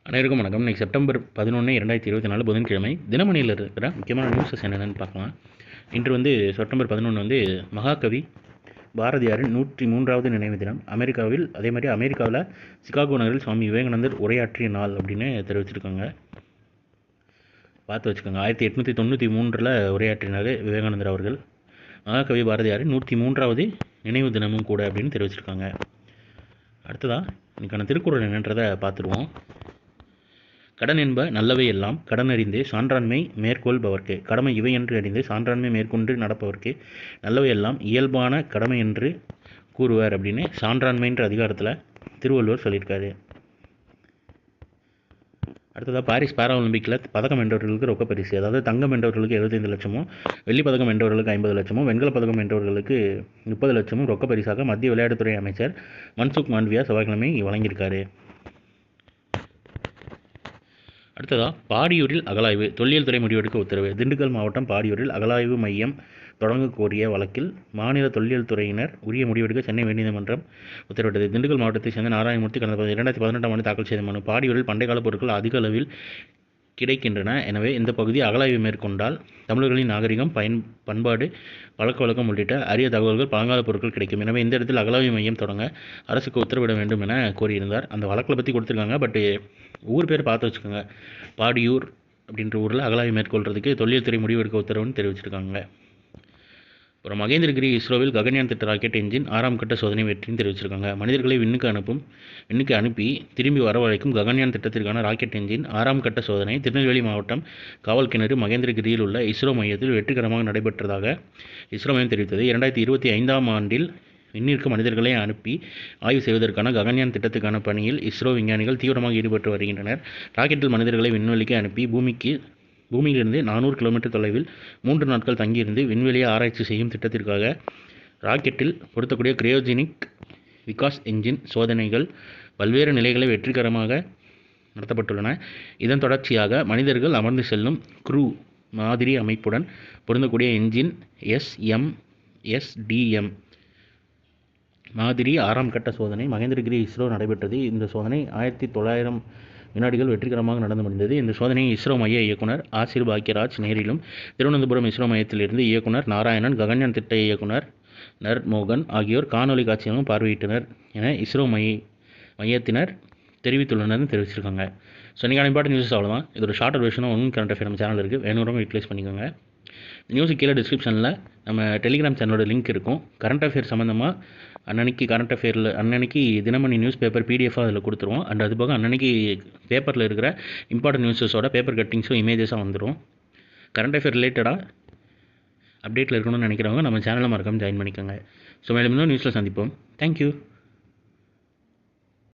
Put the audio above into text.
அனைவருக்கும் வணக்கம். இன்றைக்கி செப்டம்பர் 11, 2024 புதன்கிழமை. தினமணியில் இருக்கிற முக்கியமான நியூஸஸ் என்னென்னு பார்க்கலாம். இன்று செப்டம்பர் 11 மகாகவி பாரதியாரின் 103வது நினைவு தினம். அமெரிக்காவில் சிகாகோ நகரில் சுவாமி விவேகானந்தர் உரையாற்றிய நாள் அப்படின்னு தெரிவிச்சிருக்காங்க. பார்த்து வச்சுக்கோங்க. 1893 உரையாற்றினார் விவேகானந்தர் அவர்கள். மகாகவி பாரதியாரின் 103வது நினைவு தினமும் கூட அப்படின்னு தெரிவிச்சிருக்காங்க. அடுத்ததாக இன்றைக்கான திருக்குறள் என்னன்றதை பார்த்துருவோம். கடன் என்ப நல்லவை எல்லாம் கடனறிந்தே சான்றாண்மை மேற்கொள்பவர்க்கே. கடமை இவை என்று அறிந்து சான்றாண்மை மேற்கொண்டு நடப்பவர்க்கே நல்லவை எல்லாம் இயல்பான கடமை என்று கூறுவார் அப்படின்னு சான்றாண்மைன்ற அதிகாரத்தில் திருவள்ளுவர் சொல்லியிருக்காரு. அடுத்ததாக பாரிஸ் பாரா ஒலிம்பிக்கில் பதக்கம் வென்றவர்களுக்கு ரொக்க பரிசு, அதாவது தங்கம் வென்றவர்களுக்கு 75 லட்சமும், வெள்ளி பதக்கம் வென்றவர்களுக்கு 50 லட்சமும், வெண்கல பதக்கம் வென்றவர்களுக்கு 30 லட்சமும் ரொக்க பரிசாக மத்திய விளையாட்டுத்துறை அமைச்சர் மன்சுக் மாண்டவியா செவ்வாய்க்கிழமை வழங்கியிருக்காரு. அடுத்ததாக பாடியூரில் அகழாய்வு, தொல்லியல் துறை முடிவெடுக்க உத்தரவு. திண்டுக்கல் மாவட்டம் பாடியூரில் அகழாய்வு மையம் தொடங்க கோரிய வழக்கில் மாநில தொல்லியல் துறையினர் உரிய முடிவெடுக்க சென்னை உயர்நீதிமன்றம் உத்தரவிட்டது. திண்டுக்கல் மாவட்டத்தைச் சேர்ந்த நாராயணமூர்த்தி கடந்த 2018 ஆண்டு தாக்கல் செய்த மனு. பாடியூரில் பண்டைக்கால பொருட்கள் அதிக அளவில் கிடைக்கின்றன. எனவே இந்த பகுதி அகழாய்வு மேற்கொண்டால் தமிழர்களின் நாகரிகம், பண்பாடு, பழக்க வழக்கம் உள்ளிட்ட அரிய தகவல்கள், பழங்கால பொருட்கள் கிடைக்கும். எனவே இந்த இடத்தில் அகழாய்வு மையம் தொடங்க அரசுக்கு உத்தரவிட வேண்டும் என கோரியிருந்தார். அந்த வழக்கில் பற்றி கொடுத்துருக்காங்க. பட் ஊர் பேர் பார்த்து வச்சுக்கோங்க. பாடியூர் அப்படின்ற ஊரில் அகழாய்வு மேற்கொள்றதுக்கு தொல்லியல் துறை முடிவெடுக்க உத்தரவுன்னு தெரிவிச்சிருக்காங்க. அப்புறம் மகேந்திரகிரி இஸ்ரோவில் ககன்யான் திட்ட ராக்கெட் என்ஜின் 6ஆம் கட்ட சோதனை வெற்றின்னு தெரிவிச்சிருக்காங்க. மனிதர்களை விண்ணுக்கு அனுப்பி திரும்பி வரவழைக்கும் ககன்யான் திட்டத்திற்கான ராக்கெட் என்ஜின் 6ஆம் கட்ட சோதனை திருநெல்வேலி மாவட்டம் காவல்கிணறு மகேந்திரகிரியில் உள்ள இஸ்ரோ மையத்தில் வெற்றிகரமாக நடைபெற்றதாக இஸ்ரோ மையம் தெரிவித்தது. 2025ஆம் ஆண்டில் விண்ணிற்கு மனிதர்களை அனுப்பி ஆய்வு செய்வதற்கான ககன்யான் திட்டத்துக்கான பணியில் இஸ்ரோ விஞ்ஞானிகள் தீவிரமாக ஈடுபட்டு வருகின்றனர். ராக்கெட்டில் மனிதர்களை விண்வெளிக்கு அனுப்பி பூமியிலிருந்து 400 கிலோமீட்டர் தொலைவில் 3 நாட்கள் தங்கியிருந்து விண்வெளியை ஆராய்ச்சி செய்யும் திட்டத்திற்காக ராக்கெட்டில் பொருத்தக்கூடிய கிரையோஜெனிக் விகாஸ் என்ஜின் சோதனைகள் பல்வேறு நிலைகளை வெற்றிகரமாக நடத்தப்பட்டுள்ளன. இதன் தொடர்ச்சியாக மனிதர்கள் அமர்ந்து செல்லும் க்ரூ மாதிரி அமைப்புடன் பொருந்தக்கூடிய என்ஜின் SMSDM மாதிரி 6ஆம் கட்ட சோதனை மகேந்திரகிரி இஸ்ரோ நடைபெற்றது. இந்த சோதனை 1900 வினாடிகள் வெற்றிகரமாக நடந்து முடிந்தது. இந்த சோதனையை இஸ்ரோ மைய இயக்குனர் ஆசிர் பாக்யராஜ் நேரிலும், திருவனந்தபுரம் இஸ்ரோ மையத்திலிருந்து இயக்குனர் நாராயணன், ககன்யான் திட்ட இயக்குனர் மோகன் ஆகியோர் காணொலி காட்சியிலும் பார்வையிட்டனர் என இஸ்ரோ மையத்தினர் தெரிவித்துள்ளனர் தெரிவிச்சிருக்காங்க. ஸோ நீங்கள் இம்பார்ட்டன்ட் நியூஸஸ் அவ்வளோதான். இது ஒரு ஷார்ட்டர் வெர்ஷனாக ஒன்றும் கரண்ட் அஃபேர் நம்ம சேனல் இருக்குது. வேணுறவங்க யூட்டிலைஸ் பண்ணிக்கோங்க. நியூஸுக்கு கீழே டிஸ்கிரிப்ஷனில் நம்ம டெலிகிராம் சேனலோட லிங்க் இருக்கும். கரண்ட் அஃபேர் சம்மந்தமாக அன்னன்னைக்கு தினமணி நியூஸ் பேப்பர் PDF அதில் கொடுத்துருவோம். அண்ட் அது போக அன்னன்னைக்கு பேப்பரில் இருக்கிற இம்பார்ட்டன்ட் நியூஸஸோட பேப்பர் கட்டிங்ஸும் இமேஜஸாக வந்துடும். கரண்ட் அஃபேர் ரிலேட்டடாக அப்டேட்டில் இருக்கணும்னு நினைக்கிறவங்க நம்ம சேனலை மறக்காமல் ஜாயின் பண்ணிக்கோங்க. ஸோ மேலும் இன்னும் நியூஸில் சந்திப்போம். தேங்க்யூ.